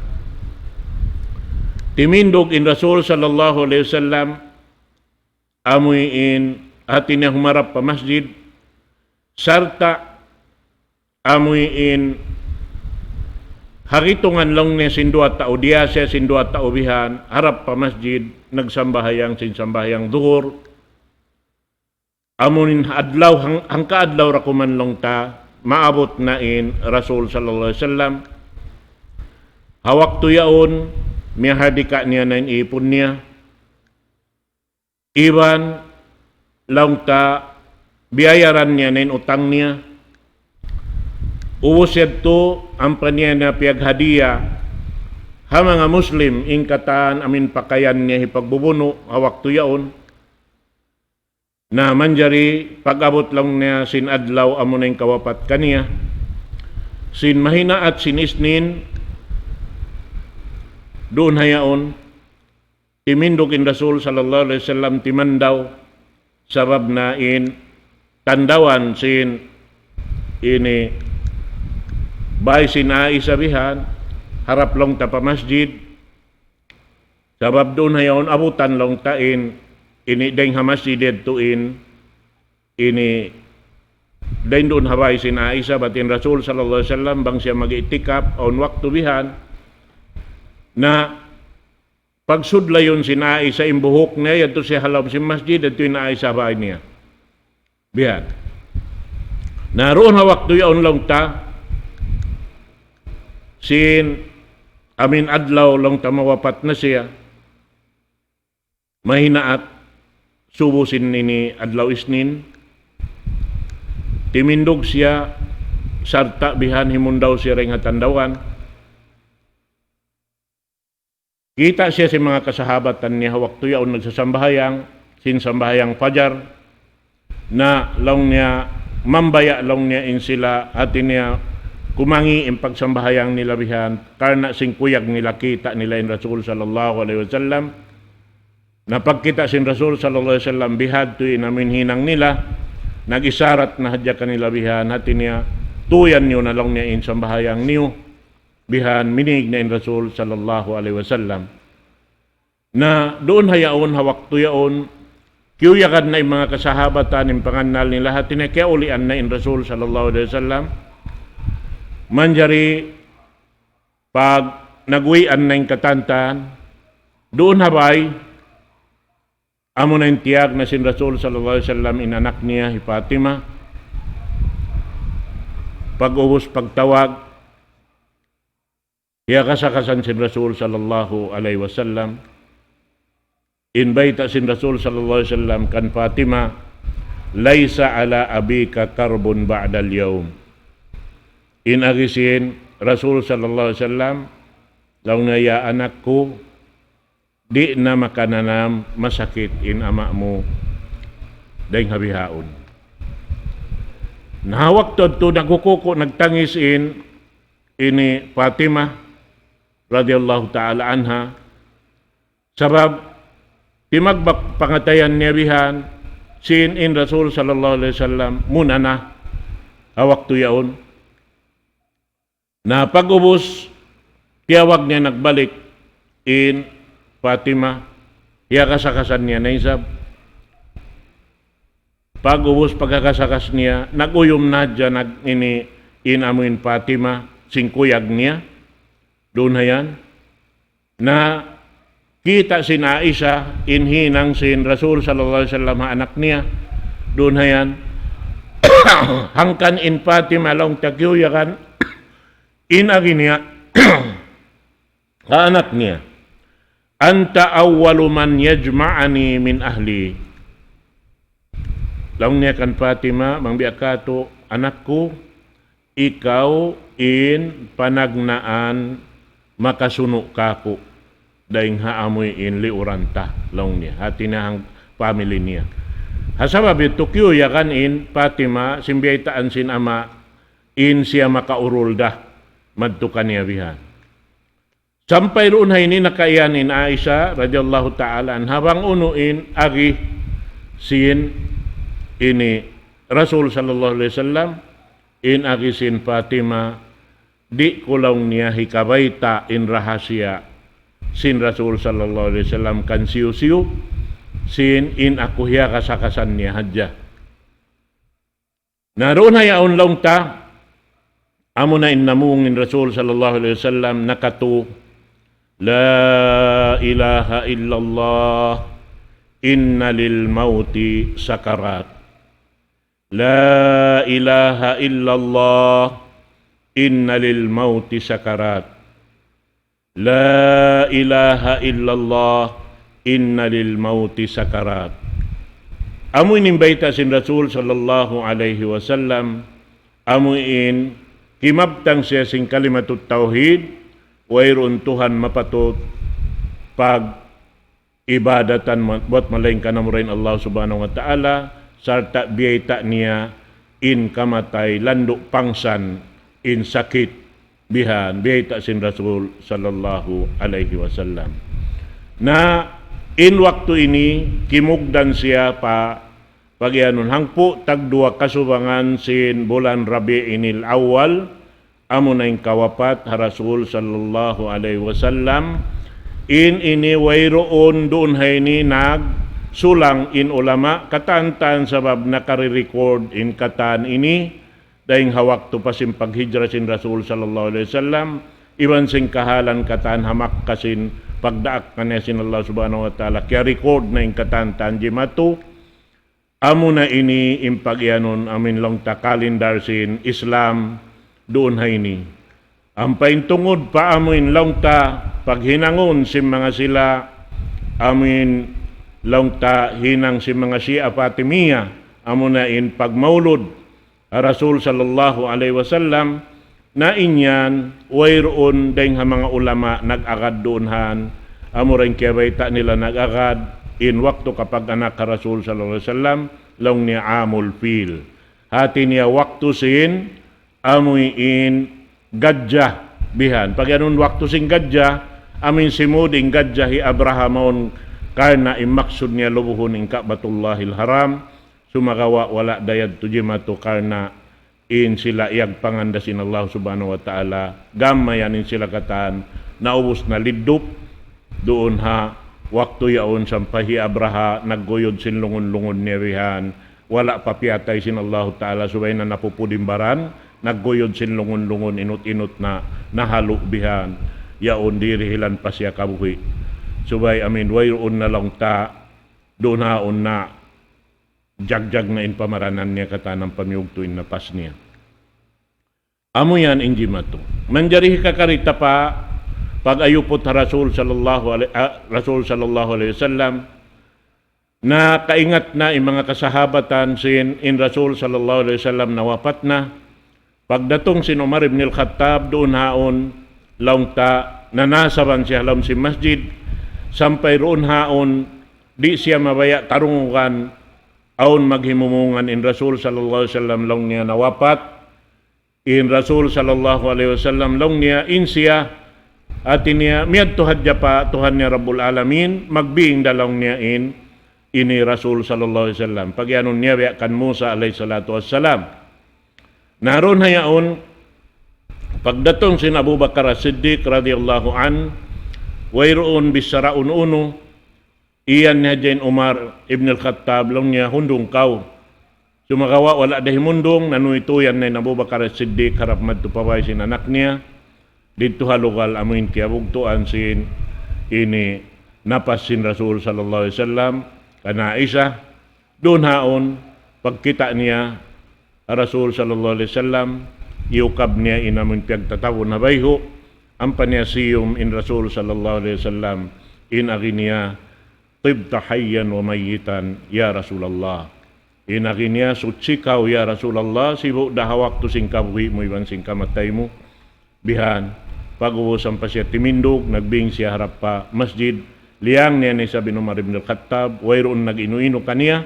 timindog in Rasul sallallahu alaihi wasallam, amoy in atin niya humarap pa masjid, sarta amoy in hagitungan lang niya sinduat tao diya siya sinduat tao bihan, harap pa masjid, nagsambahayang sinsambahayang duhur, amunin adlaw, hangka adlaw rakuman lang ta, maabot na in Rasul sallallahu alaihi wasallam, hawak tuyaon, miyahadika niya na ipon niya, iban lang ta, biyayaran niya na utang niya, uwusad to, ang paniya na piyaghadiya, ha mga Muslim, ingkatan amin pakayan niya hipagbubuno, hawak tuyaon, na manjari pag-abot lang niya sin adlaw amo na yung kawapat kaniya, sin mahina at sin isnin, doon hayaon, timindog in Rasul sallallahu alaihi wasallam, timandaw, sarab na in tandawan sin ini bay sin aisabihan, harap long ta pa masjid, sabab doon hayaon abutan long tain, ini deng hamasjid tuin, ini deng doon habay sin Aisha, batin Rasul sallallahu alaihi wasallam, bang siya mag-itikap on waktu bihan, na pagsudlayon si Aisha imbuhok niya, yato siya halap si masjid, at yung Aisha bahay niya. Bihan. Naroon ha waktu yaon lang ta, sin amin adlaw lang ta mawapat na siya, mahinaat, subusin ini adlaw isnin, timindog siya, sarta bihan himundaw siya ring hatandawan, kita siya sa mga kasahabatan niya hawak tuyaon nagsasambahayang, sinsambahayang fajar, na lang niya, mambaya lang niya in sila, atin niya kumangi in pagsambahayang nila bihan, karena sing kuyag nila kita nila in Rasul sallallahu alaihi wasallam, na pagkita sin Rasul sallallahu alaihi wasallam bihad tuin namin hinang nila, nag-isarat na hadya kanila bihan, atin niya tuyan niyo na lang niya in sambahayang niyo, bihan minig na in Rasul sallallahu alaihi wasallam, na doon hayaon hawak tuyaon, kiyuyakan na yung mga kasahabatan yung panganal nila, hatin na kaya ulian na in Rasul sallallahu alaihi wasallam, manjari pag nagwian na yung katantan, doon habay amo na yung tiyag na sin Rasul sallallahu alaihi wasallam, inanak niya hi Fatima, pag-ubos pagtawag, iya kasakasan sin Rasul sallallahu alaihi wasallam, inbayta sin Rasul sallallahu alaihi wasallam kan Fatima, laisa ala abika karbun ba'dal yawm, inagisin Rasul sallallahu alaihi wasallam, law na ya anak ko, di na makananam masakit in ama mo dahing habihaon. Nahawak to nagkukuko nagtangis in ini Fatima radhiyallahu ta'ala anha, Sabab, timagbak pangatayan niya bihan, sin in Rasul sallallahu alaihi wasallam, muna na, hawak tuyaon. Na pag-ubos, tiyawag niya nagbalik in Fatima, hiya kasakasan niya na isab. Pag-ubos pagkakasakas niya, nag-uyom na dyan, inamuin Fatima, singkuyag niya, doon na yan, na kita sin Aisha, inhinang sin Rasul sallallahu alaihi wasallam, anak niya, doon na yan, hangkan in Fatima, long takyuyakan, inagi niya, anak niya, anta awwalu man yajma'ani min ahli. Long niya kan Fatima, mangbiakato, anakku, ikaw in panagnaan makasuno kako, daing haamoy in liuranta, long niya, hati na ang family niya. Hasabab tukyo yakan in Fatima, simbiyaitaan sin ama, in siya makaurulda, madtukan niya bihan. Sampay roon hay ni nakaiyan in Aisha, radiyallahu ta'ala, habang unuin, agi, sin, ini Rasul sallallahu alaihi wasallam, in agi sin Fatima, di kulaw niya hikabaita in rahasya, sin Rasul sallallahu alaihi wasallam kan siyo-siyo, sin in akuhya kasakasan niya hadya. Naroon hayaon lang ta, amo na innamungin Rasul sallallahu alaihi wasallam nakatu, la ilaha illallah, inna lil mauti sakarat. La ilaha illallah, inna lil mauti sakarat. La ilaha illallah, inna lil mauti sakarat. Amoy nimbayta sin Rasul sallallahu alaihi wasallam, amoyin kimabtang siya sing kalimatut tauhid, wayron Tuhan mapatot pag ibadatan buat malaing kanamurin Allah subhanahu wa ta'ala, sarta biyayta niya in kamatay landok pangsan in sakit bihan biyayta sin Rasul sallallahu alaihi wasallam. Na in waktu ini kimugdan siya pa pagyanon hangpo tagdua kasubangan sin bulan Rabi'inil Awwal, amo na yung kawapat ha Rasul sallallahu alaihi wasallam, in ini wayroon doon hay ni sulang in ulama katantan sabab nakare-record in katan ini dahing hawak to pasim paghijra sin Rasul sallallahu alaihi wasallam, iban sing kahalan katan hamak kasin pagdaak kanya sin Allah subhanahu wa ta'ala, kaya record na in katantan jimatu, amo na ini impagyanon amin long ta kalendar sin Islam doon hay ni. Ampain tungod pa amin long ta paghinangon sin mga sila, amin long ta hinang si mga Shia Fatimiyya, amo na in pagmaulod Rasul sallallahu alaihi wasallam, na inyan wayroon dahing mga ulama nag-agad doonhan, amo rin kiyabayta nila nag-agad in wakto kapag anak ka Rasul sallallahu alaihi wasallam, long ni amul fil, hati niya wakto sin amoy in gadja bihan, pag yanun wakto sin gadja, amin simuding gadja hi Abrahamon, karena imaksud niya lubuhon in Ka'batullahil Haram, sumagawa wala dayad tujimatu karena in sila iyag pangandasin Allah subhanahu wa ta'ala, gamayanin sila katan, naubos na lidup, doon ha, waktu yaon sampahi Abraha, nagguyod sin lungon-lungon nerihan, wala papiyatay sin Allah ta'ala, subay na napupudimbaran, nagguyod sin lungon-lungon, inut-inut na nahalo bihan, yaon dirihilan pa siya kabuhi. Subay amin wayroon na lang ta doon haon na jagjag na in pamaranan niya katanang pamiugtuin na pas niya. Amo yan inji mato. Manjari kakarita pa pag ayupot Rasul sallallahu alaihi wasallam, na kaingat na yung mga kasahabatan sin in Rasul sallallahu alaihi wasallam na wapat na. Pagdatong sin Umar ibn al-Khattab doon haon lang ta nanasaban siya lam si masjid, sampay roon haon di siya mabaya tarungan aon maghimumungan in Rasul sallallahu alaihi wasallam long niya nawapat, in Rasul sallallahu alaihi wasallam long niya in siya Atin niya, miyad tuhad niya pa, Tuhan niya Rabbul Alamin, magbiing dalawang niya ini Rasul sallallahu alaihi wasallam. Pag yanon niya, kan Musa alaihi salatu wassalam. Naroon hayaon, pagdatong sin Abu Bakar As-Siddiq radhiyallahu an, wayroon bisaraun uno, iyan niya Jain Umar ibn al-Khattab, lang niya hundong kaw. Sumakawa, wala dahi mundong, nanuituyan na Abu Bakar As-Siddiq, harap madtupaway sin anak niya, dito halugal amin kaya bugtuan sin ini napas sin Rasul sallallahu alaihi wasallam kana isa doon haon pagkita niya Rasul sallallahu alaihi wasallam iukab niya inamin pagtatawo na bayho ang panyasiyum in Rasul sallallahu alaihi wasallam in aginiya tibta hayyan wa mayitan ya Rasulullah in aginiya sutsikaw ya Rasulullah sibo dahawak to sing kabwi mo iban sing kamatay mo bihan pag-uusam pa siya timindog, nagbing siya harap pa masjid, liyang niya ni sabi Umar ibn al-Khattab, wayroon nag-inu-ino kaniya,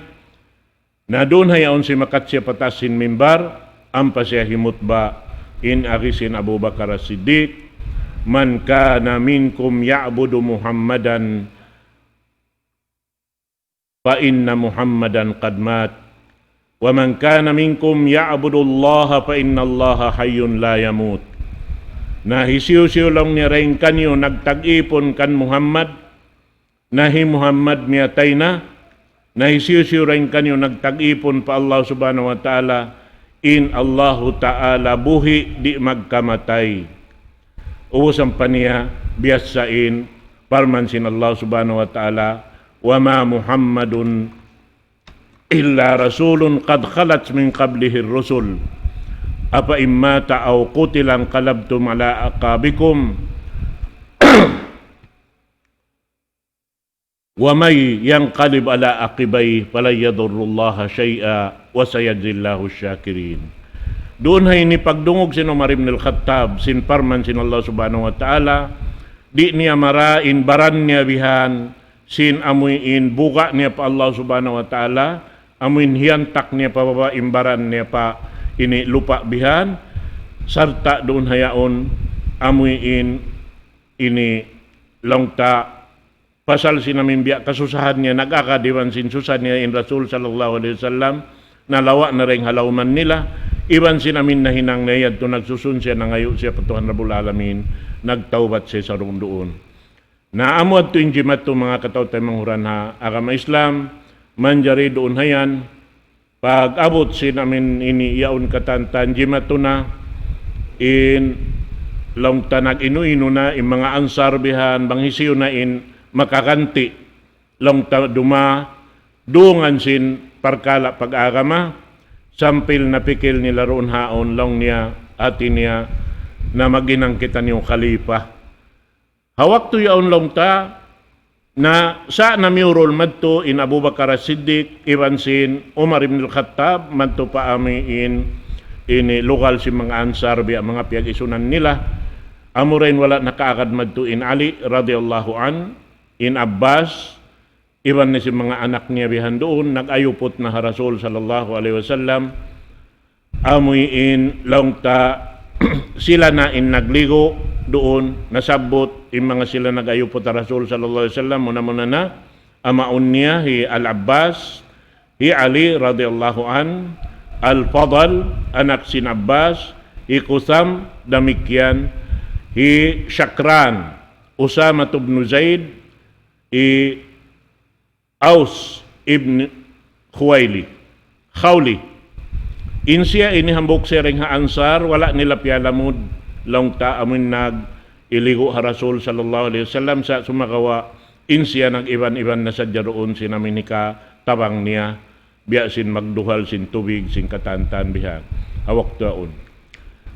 na doon hayaon si makat siya patas sin mimbar, ampa siya himutba in agisin Abu Bakar As-Siddiq, man kana minkum ya'budu Muhammadan, fa inna Muhammadan qad mat, wa man kana minkum ya'budu Allah, fa inna Allah hayyun la yamut. Na hisiw-siw lang niya rin kanyo nagtag-ipon kan Muhammad, nahi Muhammad miyatay na hisiw-siw rin kanyo nagtag-ipon pa Allah subhanahu wa ta'ala, in Allahu ta'ala buhi di magkamatay. Uusam pa niya, biyasain, parman sin Allah subhanahu wa ta'ala, wa ma Muhammadun illa rasulun qad khalat min qablihi rusul. Apa imma ta'aw qutilan qalabtum ala aqabikum wa may yanqalib ala aqibay fala yadurrullaha syai'a wa sayajzillahu syakirin. Doon hay ni pagdungog sin Umar ibn al-Khattab sin parman sin Allah subhanahu wa ta'ala, di niya marain baran niya bihan sin amuin buka niya pa Allah subhanahu wa ta'ala, amuin hiyantak niya pa baba imbaran niya pa ini lupa bihan, sarta doon hayaon amuin ini longta pasal sinamimbiya kasusahan niya nagakadiwan sin susad niya in Rasul sallallahu alaihi wasallam, nalawa na rin halawman nila, iban sinamin na hinang na yad to nagsusun siya na ngayon siya patuhan Rabbul Alamin, nagtaubat siya sa doon. Naamuad to injimat to mga kataw-tay manghuran ha, agama Islam, manjari doon hayan, pag abot sinamin ini yaon katantan jimato na in long tanag inu-inu na in mga ansar bihan banghisiyo na in makakanti long duma dungan sin parkala pag-agama sampil na pikil nila roon haon long niya atin niya na maginang kita niyong khalifa hawak to yaon long ta na sa namiurol madto in Abu Bakar As-Siddiq iban sin Umar ibn al-Khattab madto pa in lokal si mga ansar biya mga piyag-isunan nila amurin wala nakaagad madto in Ali radhiyallahu an in Abbas iban ni si mga anak niya bihan doon nag-ayupot na Rasul sallallahu alaihi wasallam amuy in longta sila na in nagligo doon nasabot in mga sila nag-ayupot na Rasul sallallahu alaihi wasallam muna na amaun niya hi Al-Abbas hi Ali radhiyallahu an Al-Fadl anak sin Abbas hi Qutham damikyan hi Shakran Usama ibn Zaid hi Aus ibn Khawli insya ini hambok sering ha ansar wala nila pialamud long ta amin nag iligo ha Rasul sallallahu alaihi wasallam sa sumakawa insya nag iban-iban na sadya roon sinaminika tabang niya biyasin magduhal sin tubig sin katantan bihan hawak taon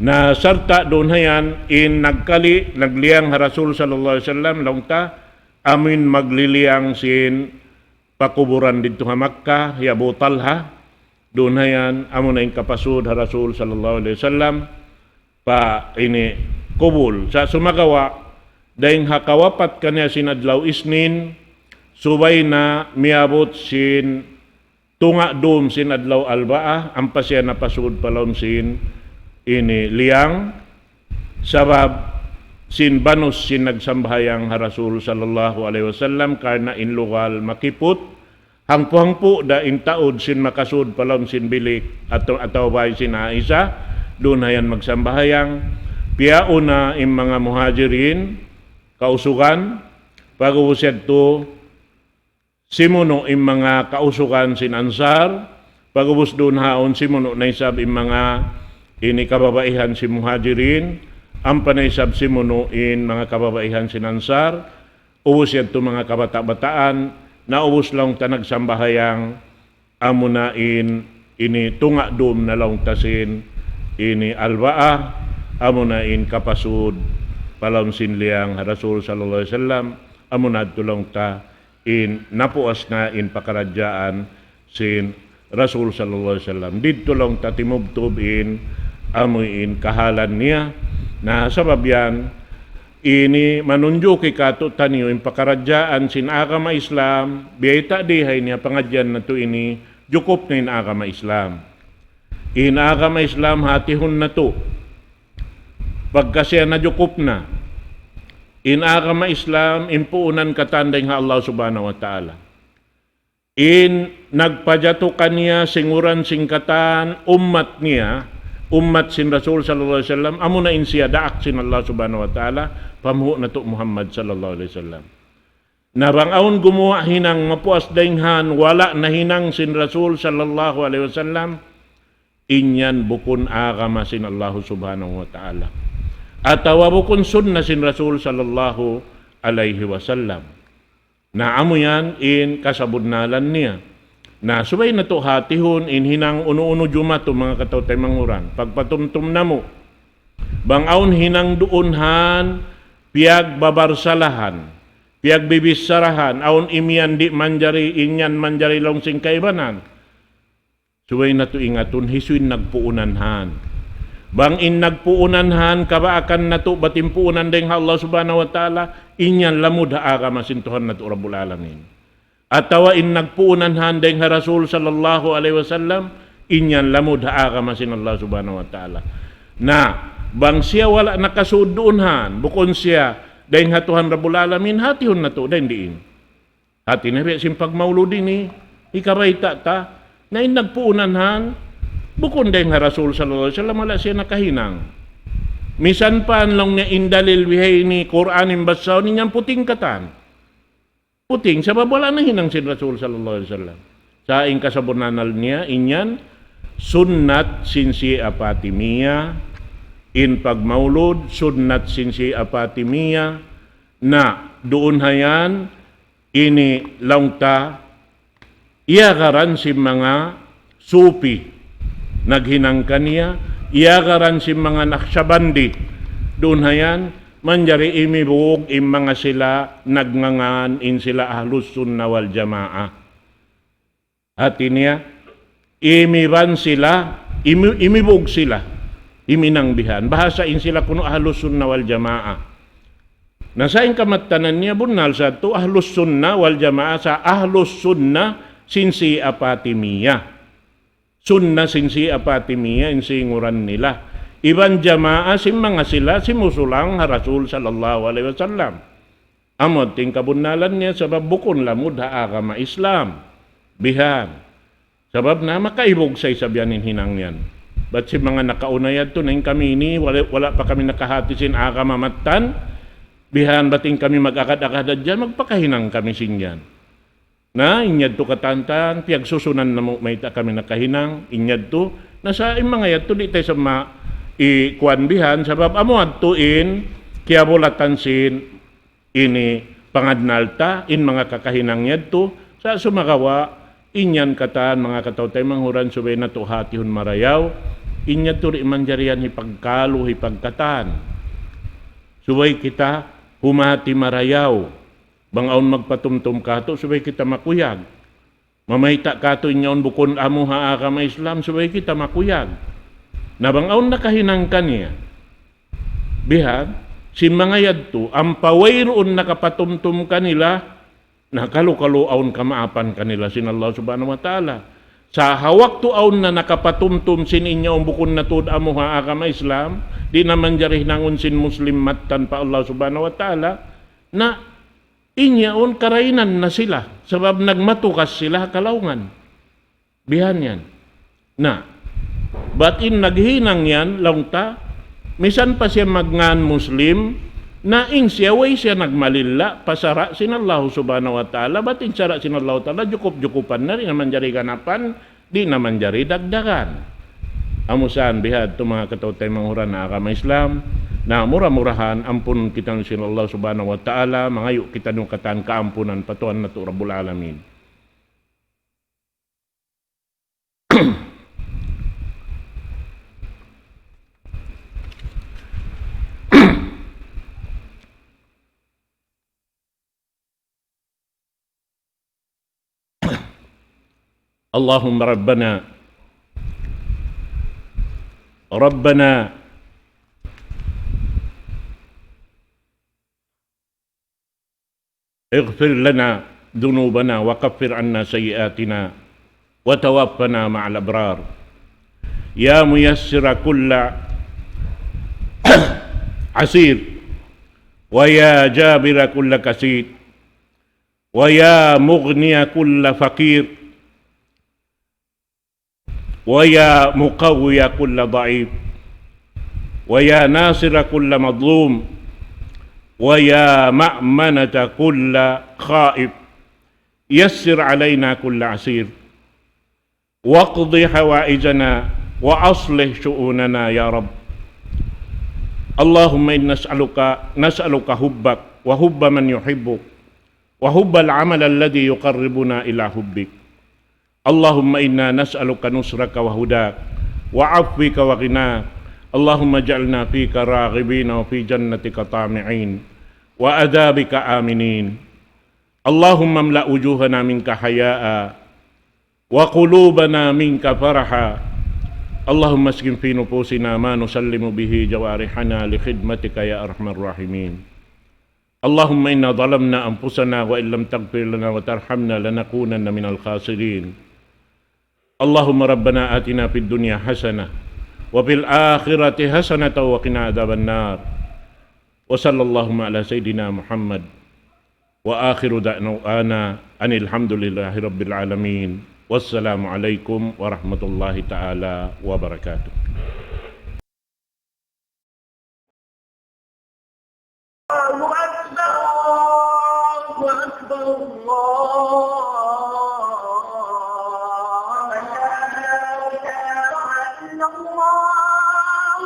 na sarta doon hayan in nagliyang ha Rasul sallallahu alaihi wasallam long ta amin magliliyang sin pakuburan dito ha Makkah hi Abu Talha doon hayan amo na yung kapasud ha Rasul sallallahu alaihi wasallam pa ini kubul sa sumagawa dahil hakawapat kanya sinadlaw isnin subay na miabot sin tunga dum sinadlaw albaa ang pasya na pasud palon sin ini liyang sabab sin banos sin nagsambahayang Rasul sallallahu alaihi wasallam karna in lugal makipot hangpo da in taod sin makasud palom sin bilik ataw bay sin Aisha doon hayan magsambahayang piauna in mga muhajirin kausugan pagubusad to simuno in mga kausugan sin Ansar pagubus doon haon simuno na isab in mga ini kababaihan si muhajirin ang panaisab simuno in mga kababaihan sin Ansar ubus yan to mga kabata-bataan na ubus lang ta nagsambahayang amunain ini tunga dum na lang tasin ini albaa amunain kapasud palom sinliang Rasul sallallahu alaihi wasallam amunad tulong ta in napuas na in pakaradyaan sin Rasul sallallahu alaihi wasallam didto lang ta timubtob in amuin kahalan niya na sabab yan ini manunjo kay kato taniyo in pakaradyaan sin agama Islam biyata dihay niya pangadyan na to ini jukop na in agama Islam in agama Islam hatihon na to pagka siya na jukop na in agama Islam impuunan katanday nga Allah subhanahu wa ta'ala in nagpajato kaniya singuran singkatan ummat niya ummat sin Rasul sallallahu alaihi wasallam amo na in siya daak sin Allah subhanahu wa ta'ala pamuho na to Muhammad sallallahu alaihi wasallam nabangaon gumawa hinang mapuas dainghan wala na hinang sin Rasul sallallahu alaihi wasallam inyan bukon agama sin Allah subhanahu wa ta'ala atawa bukon sunna sin Rasul sallallahu alaihi wasallam na amo yan in kasabudnalan niya na subay na to hatihon in hinang uno-uno juma to mga katawtay manguran pagpatumtum na mo bangaon hinang duunhan piag babarsalahan piag bibisarahan aon imian di manjari inyan manjari long sing kaibanan subay na to ingaton hisuin nagpuunanhan bang in nagpuunanhan kabaakan na to batimpuunan deng Allah subhanahu wa ta'ala inyan lamud agama sin Tuhan na to Rabbul Alamin atawa in nagpuunan handeng ha Rasul sallallahu alaihi wasallam inyan lamud agama sin Allah subhanahu wa ta'ala na bang siya wala nakasudunhan bukon siya dahil ha Tuhan Rabbul Alamin hatihon na to dahil diin hati na sin pagmauludi ni ikabayta ta na in nagpuunanhan bukon dahil ha Rasul sallallahu alaihi wasallam wala siya nakahinang misan pa lang niya indalil wihay ni Quran imbasaw ninyang puting katan puting sabab wala na hinang sin Rasul sallallahu alaihi wasallam sa ing kasabunanal niya inyan sunnat sinsi apatimia in pagmaulud sunnat sinsi apatimia na doon hayan ini laungta iyagaran si mga supi naghinang kaniya iyagaran si mga naksabandi doon hayan manjari imibug im mga sila nagngangan in sila ahlus sunna wal jamaa hati niya imiban sila imibug sila iminangbihan bahasa in sila kuno ahlus sunna wal jamaa nasa in kamatanan niya bunal sa to ahlus sunna wal jamaa sa ahlus sunna sinsi apatimia sunna sinsi apatimia in singuran nila iban jamaa sim mga sila simusulang ha Rasul sallallahu alaihi wasallam amot ting kabunalan niya sabab bukon lamud ha agama Islam bihan sabab na makaibog sa isabyanin hinang yan but si mga nakaunayad to nang kami ni wala pa kami nakahati sin agama matan bihan bating kami mag-akad-akad dyan magpakahinang kami sinyan na inyad to katantan piag susunan na mo may kami nakahinang inyad to nasa mga yad to di tayo sa ikuanbihan sabab amo adtuin kaya bulatan sin ini pangadnalta in mga kakahinang yadto sa sumagawa inyan katan mga katawtay manghuran subay na to hatihon marayaw inyad to ri manjarian hipagkalo hipagkatan subay kita humati marayaw bangaon magpatumtum kato subay kita makuyag mamayta kato inyon bukon amo ha agama Islam subay kita makuyag nabangaon nakahinang kaniya bihan si mga yadto ang pawayroon nakapatumtum kanila nakalukaluaon kamaapan kanila sin Allah subhanahu wa ta'ala Sa hawak tuaw na nakapatumtum sin inyo ang bukon na tud amo ha agama Islam, di naman jarih nangun sin Muslim matan pa Allah subhanahu wa ta'ala, na inyaon karainan na sila, sabab nagmatukas sila kalaungan. Bihan yan. Na, batin naghinang yan, laungta, misan pa siya magngan Muslim, na ing siya way siya nagmalilla, pasara sin Allah subhanahu wa ta'ala, batin sara sin Allah ta'ala, jukup-jukupan na rin naman jari ganapan, di naman jari dagdagan. Amusan bihad to mga katotay manghuran na agama Islam, na murah-murahan ampun kita sin Allah subhanahu wa ta'ala, mangayo kita nung katan kaampunan patuan na to Rabbul Alamin. Allahumma Rabbana اغفر لنا ذنوبنا وكفر عنا سيئاتنا وتوفنا مع الأبرار يا ميسر كل عسير ويا جابر كل كسير ويا مغني كل فقير ويا مقوي كل ضعيف ويا ناصر كل مظلوم ويا مأمنة كل خائف يسر علينا كل عسير واقض حوائجنا وأصلح شؤوننا يا رب. اللهم إنا نسألك حبك وحب من يحبك وحب العمل الذي يقربنا إلى حبك. اللهم إنا نسألك نصرك وهداك وعفوك وغناك. اللهم اجعلنا فيك راغبين وفي جنتك طامعين وعذابك آمنين. اللهم املأ وجوهنا منك حياء وقلوبنا منك فرحا. اللهم اسكن في نفوسنا ما نسلم به جوارحنا لخدمتك يا أرحم الراحمين. اللهم إنا ظلمنا أنفسنا وإن لم تغفر لنا وترحمنا لنكونن من الخاسرين. اللهم ربنا آتنا في الدنيا حسنة وفي الآخرة حسنة وقنا عذاب النار. وصلى اللهم على سيدنا محمد وآخر دعوانا أن الحمد لله رب العالمين. والسلام عليكم ورحمة الله تعالى وبركاته. الله أكبر الله لا إله إلا الله